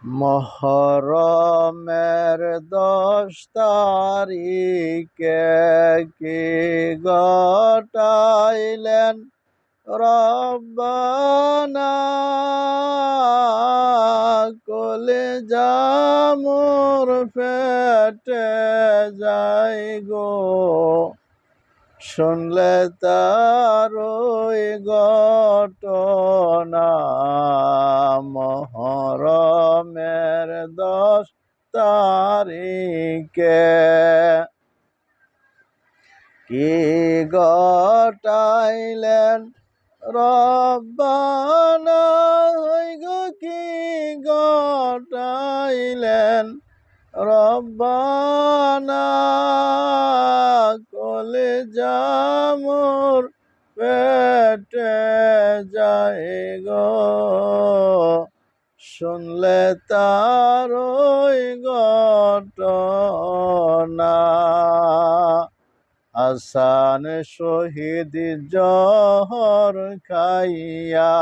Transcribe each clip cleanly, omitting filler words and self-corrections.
মহরমের 10 তারিখে কি ঘটাইলেন রব্বানা, কলিজা মোর ফেটে যায় গো, শুনলে তার ওই ঘটনা। মহরমের 10 তারিখে কি ঘটাইলেন রব্বানা, গো কি ঘটাইলেন রব্বানা, কলিজা মোর পেটে যায় গো, শুনলে তার ওই ঘটনা। হাসান শহীদ জহর খাইয়া,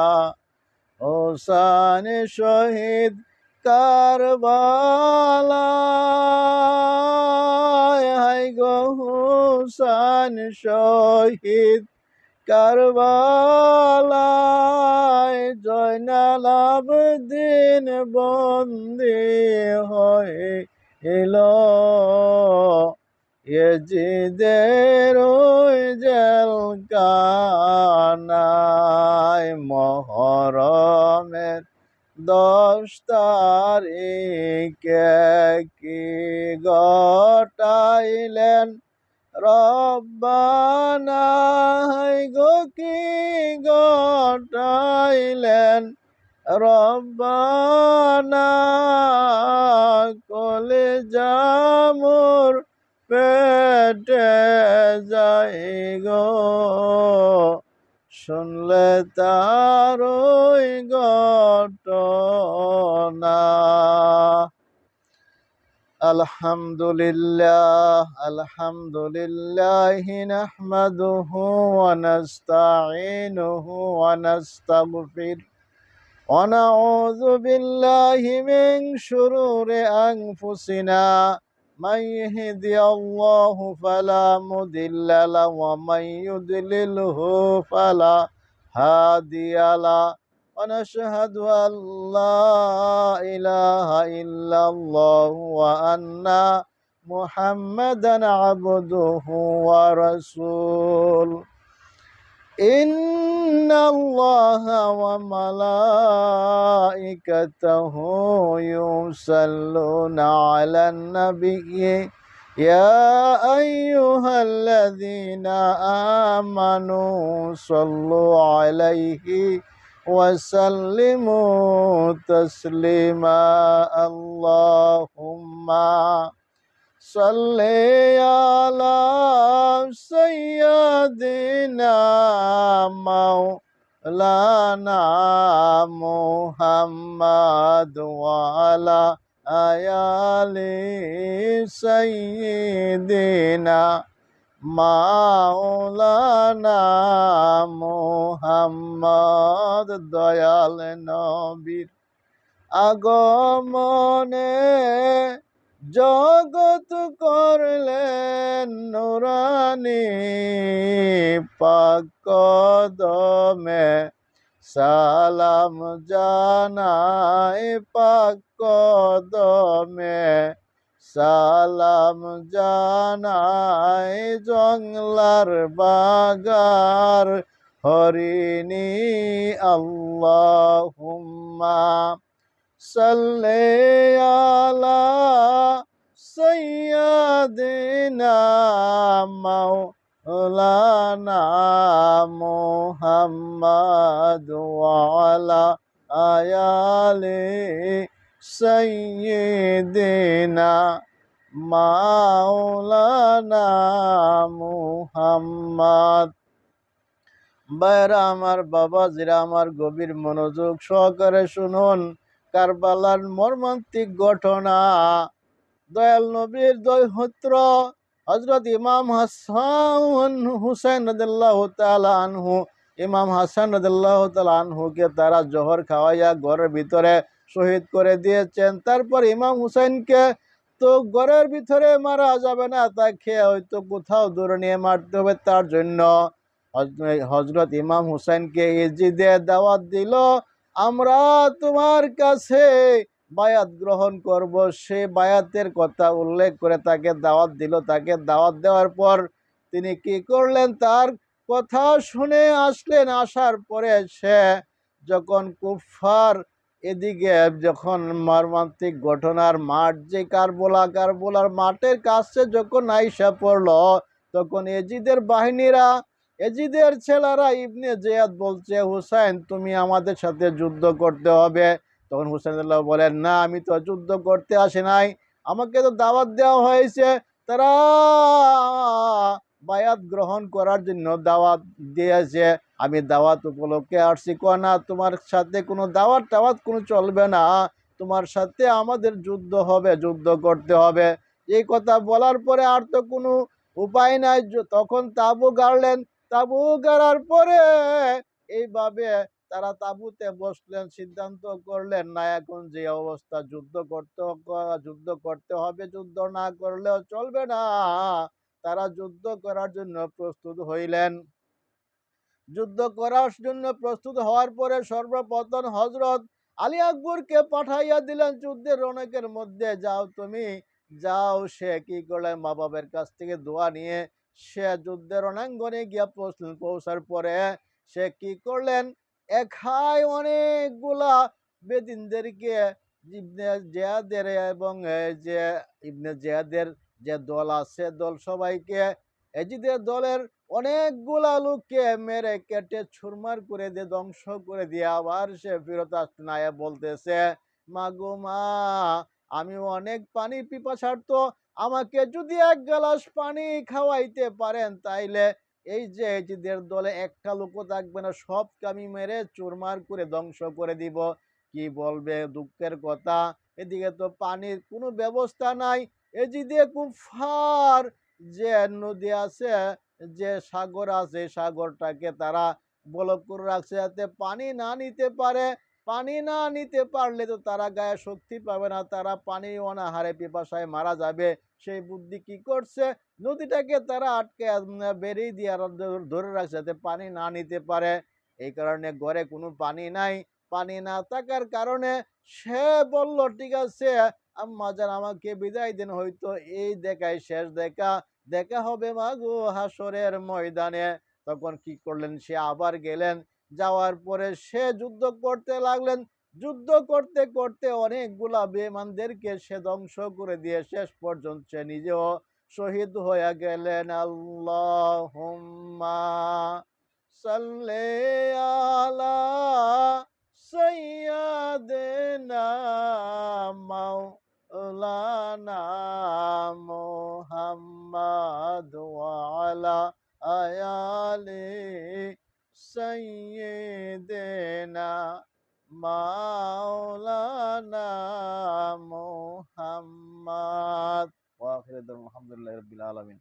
হোসেন শহীদ কারবালায়, হায় গো হোসেন শহীদ কারবালায়, জয়নাল আবেদিন বন্দী হইল ইয়াজিদের ওই জেলখানায়। মহরমের 10 তারিখে কি ঘটাইলেন রব্বানা, গো কি ঘটাইলেন রব্বানা, কলিজা মোর পেটে যায় গো, শুনলে তার ওই ঘটনা। আলহামদুলিল্লাহ নাহমাদুহু ওয়া নাস্তাঈনুহু ওয়া নাস্তাগফির ওয়া নাউযু বিল্লাহি মিন শুরুরি আনফুসিনা, মান ইয়াহদিয়াল্লাহু ফালা মুদিল্লা লাহু ওয়া মান ইউদ্লিলহু ফালা হাদিয়া লাহু, ওয়া নাশহাদু আল লা ইলাহা ইল্লাল্লাহু ওয়া আন্না মুহাম্মাদান আবদুহু ওয়া রাসূলুহু। ইন্নাল্লাহা ওয়া মালাইকাতাহু ইউসাল্লুনা আলান নাবিয়্যি, ইয়া আইয়ুহাল্লাযীনা আমানু সাল্লু আলাইহি ওয়া সাল্লিমু তাসলিমা। আল্লাহুম্মা সাল্লি আলা সাইয়্যিদিনা মাওলানা মুহাম্মাদ ওয়া আলা আলি সাইয়্যিদিনা মাওলানা মুহাম্মদ। দয়াল নবীর আগমনে জগৎ করলেন নুরানি, পাক কদমে সালাম জানাই, পাক কদমে সালাম জানাই, জংলার বাগার হরিণী। আল্লাহুম্মা সাল্লি আলা সাইয়্যিদিনা মাওলানা মুহাম্মাদ ওয়া আলা আলি সাইয়্যিদিনা মাওলানা মুহাম্মাদ। ভাইরা আমার, বাবাজিরা আমার, গভীর মনোযোগ সহকারে শুনুন কারবালার মর্মান্তিক ঘটনা। দয়াল নবীর দৌহিত্র হযরত ইমাম হাসান হুসাইন রাদিয়াল্লাহু তাআলা আনহু, ইমাম হাসান রাদিয়াল্লাহু তাআলা আনহুকে তারা জহর খাওয়াইয়া ঘরের ভিতরে শহীদ করে দিয়েছেন। তারপর ইমাম হুসাইনকে তো ঘরের ভিতরে মারা যাবে না, তাকে হয়তো কোথাও দূরে নিয়ে মারতে হবে। তার জন্য হজরত ইমাম হুসাইনকে ইজিদে দাওয়াত দিল, আমরা তোমার কাছে বায়াত গ্রহণ করব। সে বায়াতের কথা উল্লেখ করে তাকে দাওয়াত দিল। তাকে দাওয়াত দেওয়ার পর তিনি কি করলেন, তার কথা শুনে আসলেন। আসার পরে সে যখন কুফার এদিকে যখন মর্মান্তিক ঘটনার মাঠ যে কারবালার মাঠের কাছে যখন আইসা পড়ল, তখন এজিদের বাহিনীরা, এজিদের ছেলেরা ইবনে জিয়াদ বলছে, হুসাইন তুমি আমাদের সাথে যুদ্ধ করতে হবে। তখন হুসাইন বলেন, না আমি তো যুদ্ধ করতে আসি নাই, আমাকে তো দাওয়াত দেওয়া হয়েছে। তারা বায়াত গ্রহণ করার জন্য দাওয়াত দিয়েছে, আমি দাওয়াত উপলক্ষে আসছি। না, তোমার সাথে কোনো দাওয়াত টাওয়াত কোনো চলবে না, তোমার সাথে আমাদের যুদ্ধ হবে, যুদ্ধ করতে হবে। এই কথা বলার পরে আর তো কোনো উপায় নাই। তখন তাবু গাড়লেন। তাবু গাড়ার পরে এইভাবে তারা তাবুতে বসলেন, সিদ্ধান্ত করলেন না এখন যে অবস্থা যুদ্ধ করতে হবে, যুদ্ধ না করলেও চলবে না। তারা যুদ্ধ করার জন্য প্রস্তুত হইলেন। যুদ্ধ করার জন্য প্রস্তুত হওয়ার পরে সর্বপ্রথম হজরত আলী আকবরকে পাঠাইয়া দিলেন যুদ্ধের রণকের মধ্যে, যাও তুমি যাও। সে কি করলেন, মা বাবার কাছ থেকে দোয়া নিয়ে সে যুদ্ধের রণাঙ্গনে গিয়া পৌঁছার পরে সে কি করলেন, একাই অনেকগুলা বেদিনদেরকে, ইবনে জিয়াদের এবং যে ইবনে জিয়াদের যে দল আছে, দল সবাইকে, এজিদের দলের অনেকগুলা লোককে মেরে কেটে ছুরমার করে দিয়ে ধ্বংস করে দিয়ে আবার সে ফেরত আসতে না বলতেছে, মাগো মা, আমি অনেক পানি পিপাসার্থ, আমাকে যদি এক গ্লাস পানি খাওয়াইতে পারেন তাইলে এই যে এজিদের দলে একটা লোকও থাকবে না, সবকে আমি মেরে চুরমার করে ধ্বংস করে দিব। কি বলবে, দুঃখের কথা। এদিকে তো পানির কোনো ব্যবস্থা নাই। এজিদে কুফার যে নদী আছে, যে সাগর আছে, সাগরটাকে তারা ব্লক করে রাখছে যাতে পানি না নিতে পারে। পানি না নিতে পারলে তো তারা গায়ে শক্তি পাবে না, তারা পানি অনাহারে পিপাসায় মারা যাবে। সেই বুদ্ধি কি করছে, নদীটাকে তারা আটকে বেরিয়ে দিয়ে ধরে রাখছে যাতে পানি না নিতে পারে। এই কারণে ঘরে কোনো পানি নাই। পানি না থাকার কারণে সে বলল, ঠিক আছে আম্মাজান আমাকে বিদায় দিন, হয়তো এই দেখাই শেষ দেখা, দেখা হবে মাগো হাসরের ময়দানে। তখন কি করলেন, সে আবার গেলেন। যাওয়ার পরে সে যুদ্ধ করতে লাগলেন। যুদ্ধ করতে করতে অনেকগুলা বেঈমানদেরকে সে ধ্বংস করে দিয়ে শেষ পর্যন্ত সে নিজেও শহীদ হয়ে গেলেন। আল্লাহুম্মা সাল্লি আলা সাইয়্যিদিনা মাওলানা মুহাম্মদ ওয়া আলা আয়ালি সাইয়্যিদিনা মাওলানা মুহাম্মদ। ওয়া আখিরু দাওয়ানা আলহামদুলিল্লাহি রাব্বিল আলামিন।